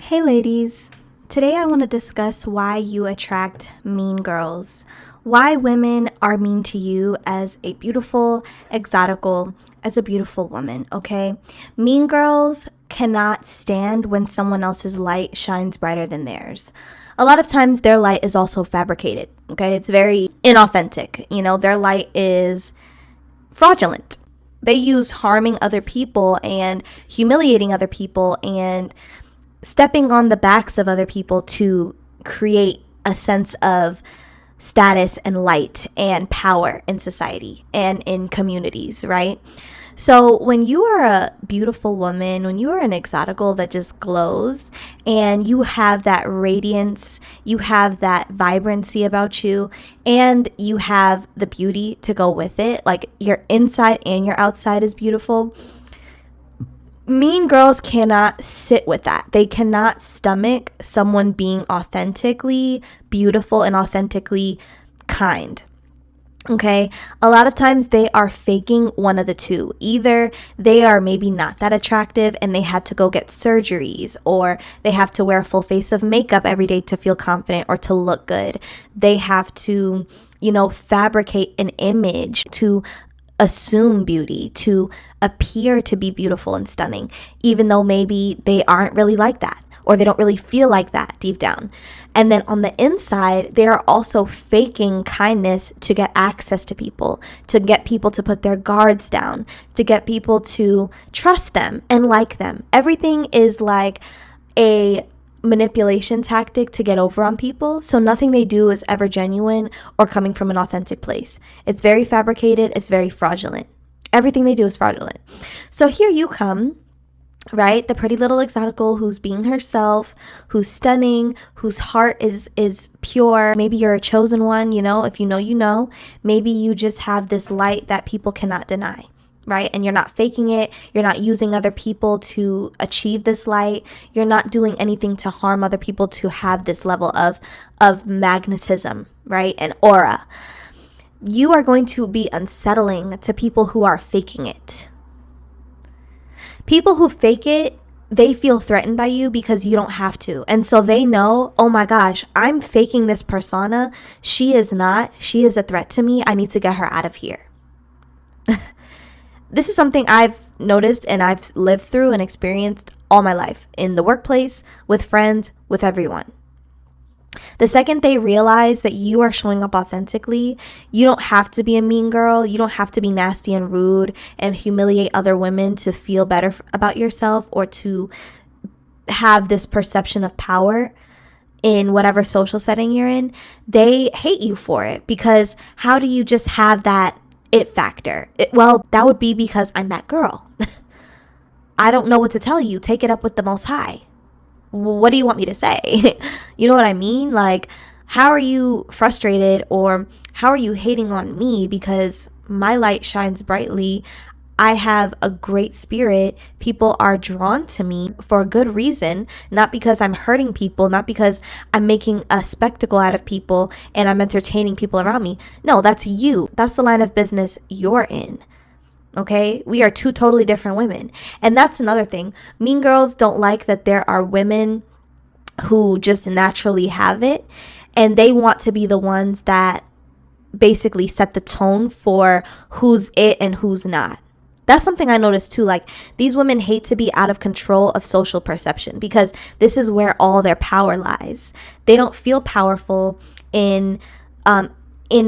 Hey ladies, today I want to discuss why you attract mean girls. Why women are mean to you as a beautiful, exotical, as a beautiful woman, okay? Mean girls cannot stand when someone else's light shines brighter than theirs. A lot of times their light is also fabricated, okay? It's very inauthentic. Their light is fraudulent. They use harming other people and humiliating other people and stepping on the backs of other people to create a sense of status and light and power in society and in communities, right? So when you are a beautiful woman, when you are an exotical that just glows and you have that radiance, you have that vibrancy about you, and you have the beauty to go with it, like your inside and your outside is beautiful. Mean girls cannot sit with that. They cannot stomach someone being authentically beautiful and authentically kind. Okay, a lot of times they are faking one of the two. Either they are maybe not that attractive and they had to go get surgeries, or they have to wear a full face of makeup every day to feel confident or to look good. They have to, fabricate an image to assume beauty, to appear to be beautiful and stunning, even though maybe they aren't really like that, or they don't really feel like that deep down. And then on the inside, they are also faking kindness to get access to people, to get people to put their guards down, to get people to trust them and like them. Everything is like a manipulation tactic to get over on people. So nothing they do is ever genuine or coming from an authentic place. It's very fabricated. It's very fraudulent. Everything they do is fraudulent. So here you come, right? The pretty little exotical who's being herself, who's stunning, whose heart is pure. Maybe you're a chosen one, if you know, you know. Maybe you just have this light that people cannot deny, right? And you're not faking it. You're not using other people to achieve this light. You're not doing anything to harm other people to have this level of magnetism, right? And aura. You are going to be unsettling to people who are faking it. People who fake it, they feel threatened by you because you don't have to. And so they know, oh my gosh, I'm faking this persona. She is not. She is a threat to me. I need to get her out of here. This is something I've noticed and I've lived through and experienced all my life, in the workplace, with friends, with everyone. The second they realize that you are showing up authentically, you don't have to be a mean girl. You don't have to be nasty and rude and humiliate other women to feel better about yourself or to have this perception of power in whatever social setting you're in. They hate you for it, because how do you just have that it factor? Well, that would be because I'm that girl. I don't know what to tell you. Take it up with the Most High. What do you want me to say? You know what I mean? Like, how are you frustrated, or how are you hating on me because my light shines brightly? I have a great spirit. People are drawn to me for a good reason, not because I'm hurting people, not because I'm making a spectacle out of people and I'm entertaining people around me. No, that's you. That's the line of business you're in. Okay? We are two totally different women. And that's another thing. Mean girls don't like that there are women who just naturally have it, and they want to be the ones that basically set the tone for who's it and who's not. That's something I noticed too. Like, these women hate to be out of control of social perception, because this is where all their power lies. They don't feel powerful in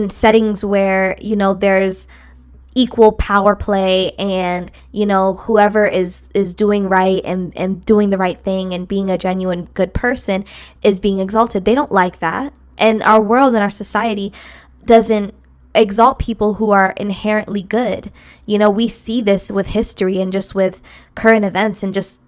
settings where, there's equal power play and, whoever is doing right and doing the right thing and being a genuine good person is being exalted. They don't like that. And our world and our society doesn't exalt people who are inherently good. We see this with history and just with current events, and just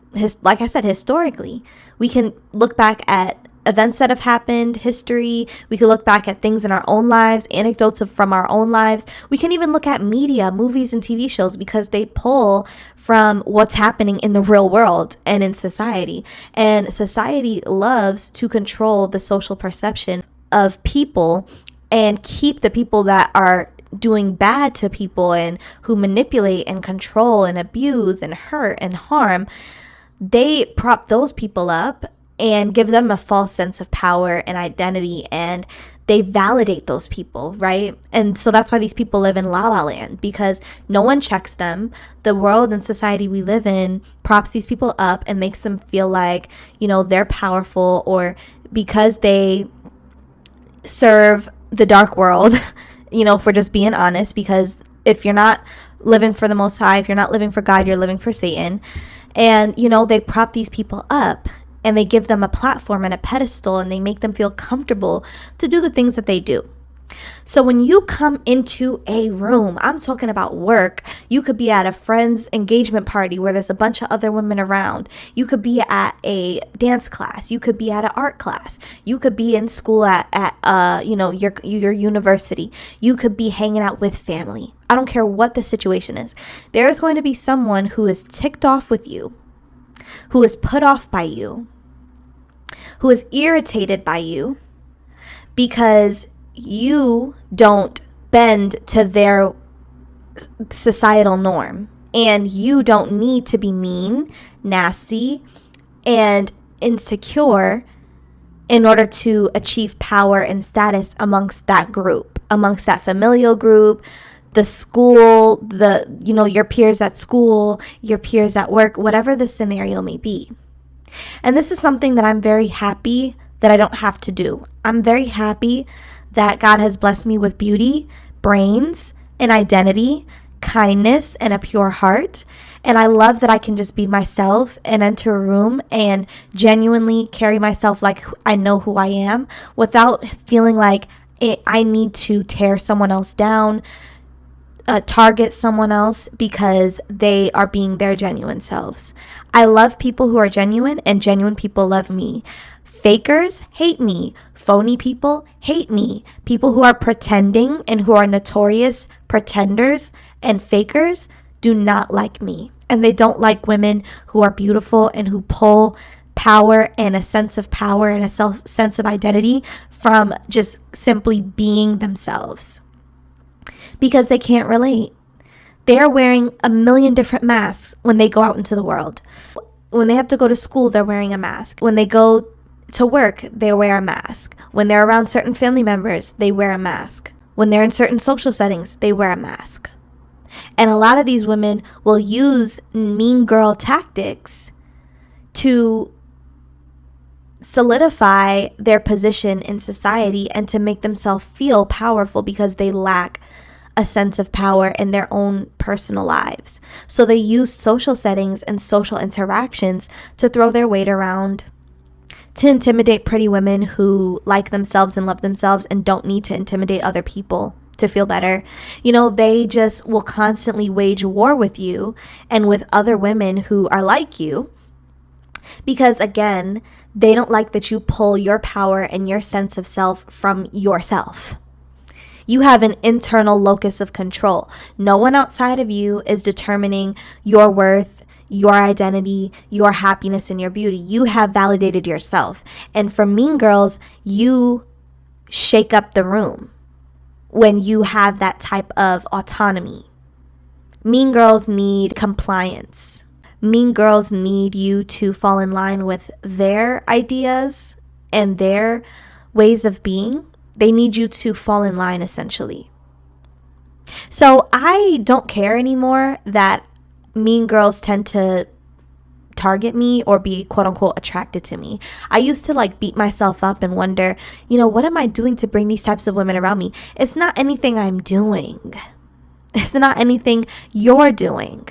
like I said, historically, we can look back at events that have happened, history. We can look back at things in our own lives, anecdotes from our own lives. We can even look at media, movies and TV shows, because they pull from what's happening in the real world and in society. And society loves to control the social perception of people and keep the people that are doing bad to people and who manipulate and control and abuse and hurt and harm. They prop those people up and give them a false sense of power and identity, and they validate those people, right? And so that's why these people live in la la land, because no one checks them. The world and society we live in props these people up and makes them feel like, they're powerful, or because they serve the dark world, if we're just being honest, because if you're not living for the Most High, if you're not living for God, you're living for Satan. And, they prop these people up, and they give them a platform and a pedestal, and they make them feel comfortable to do the things that they do. So when you come into a room, I'm talking about work. You could be at a friend's engagement party where there's a bunch of other women around. You could be at a dance class. You could be at an art class. You could be in school at your university. You could be hanging out with family. I don't care what the situation is. There's going to be someone who is ticked off with you, who is put off by you, who is irritated by you because you don't bend to their societal norm, and you don't need to be mean, nasty, and insecure in order to achieve power and status amongst that group, amongst that familial group, the school, your peers at school, your peers at work, whatever the scenario may be. And this is something that I'm very happy that I don't have to do. I'm very happy that God has blessed me with beauty, brains, an identity, kindness, and a pure heart. And I love that I can just be myself and enter a room and genuinely carry myself like I know who I am, without feeling like I need to tear someone else down, target someone else because they are being their genuine selves. I love people who are genuine, and genuine people love me. Fakers hate me. Phony people hate me. People who are pretending and who are notorious pretenders and fakers do not like me. And they don't like women who are beautiful and who pull power and a sense of power and a sense of identity from just simply being themselves, because they can't relate. They're wearing a million different masks when they go out into the world. When they have to go to school, they're wearing a mask. When they go to work, they wear a mask. When they're around certain family members, they wear a mask. When they're in certain social settings, they wear a mask. And a lot of these women will use mean girl tactics to solidify their position in society and to make themselves feel powerful because they lack a sense of power in their own personal lives. So they use social settings and social interactions to throw their weight around, to intimidate pretty women who like themselves and love themselves and don't need to intimidate other people to feel better. They just will constantly wage war with you and with other women who are like you, because again, they don't like that you pull your power and your sense of self from yourself. You have an internal locus of control. No one outside of you is determining your worth, your identity, your happiness, and your beauty. You have validated yourself. And for mean girls, you shake up the room when you have that type of autonomy. Mean girls need compliance. Mean girls need you to fall in line with their ideas and their ways of being. They need you to fall in line, essentially. So I don't care anymore that mean girls tend to target me or be quote unquote attracted to me. I used to beat myself up and wonder, what am I doing to bring these types of women around me? It's not anything I'm doing. It's not anything you're doing.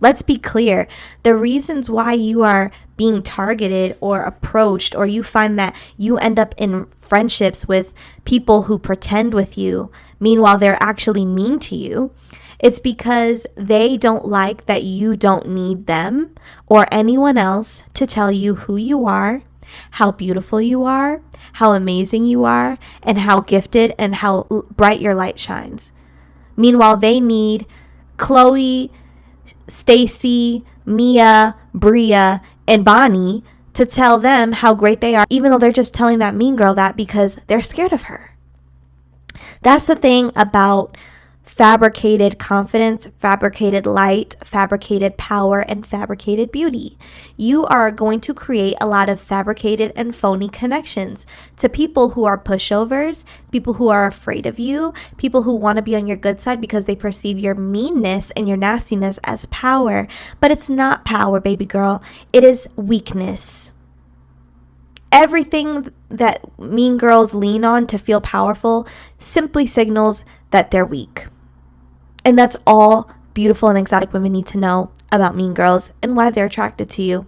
Let's be clear. The reasons why you are being targeted or approached, or you find that you end up in friendships with people who pretend with you, meanwhile they're actually mean to you, it's because they don't like that you don't need them or anyone else to tell you who you are, how beautiful you are, how amazing you are, and how gifted and how bright your light shines. Meanwhile, they need Chloe, Stacy, Mia, Bria, and Bonnie to tell them how great they are, even though they're just telling that mean girl that because they're scared of her. That's the thing about fabricated confidence, fabricated light, fabricated power, and fabricated beauty. You are going to create a lot of fabricated and phony connections to people who are pushovers, people who are afraid of you, people who want to be on your good side because they perceive your meanness and your nastiness as power. But it's not power, baby girl. It is weakness. Everything that mean girls lean on to feel powerful simply signals that they're weak. And that's all beautiful and exotic women need to know about mean girls and why they're attracted to you.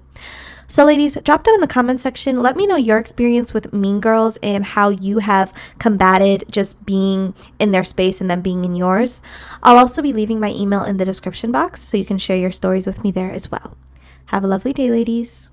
So ladies, drop down in the comment section. Let me know your experience with mean girls and how you have combated just being in their space and them being in yours. I'll also be leaving my email in the description box so you can share your stories with me there as well. Have a lovely day, ladies.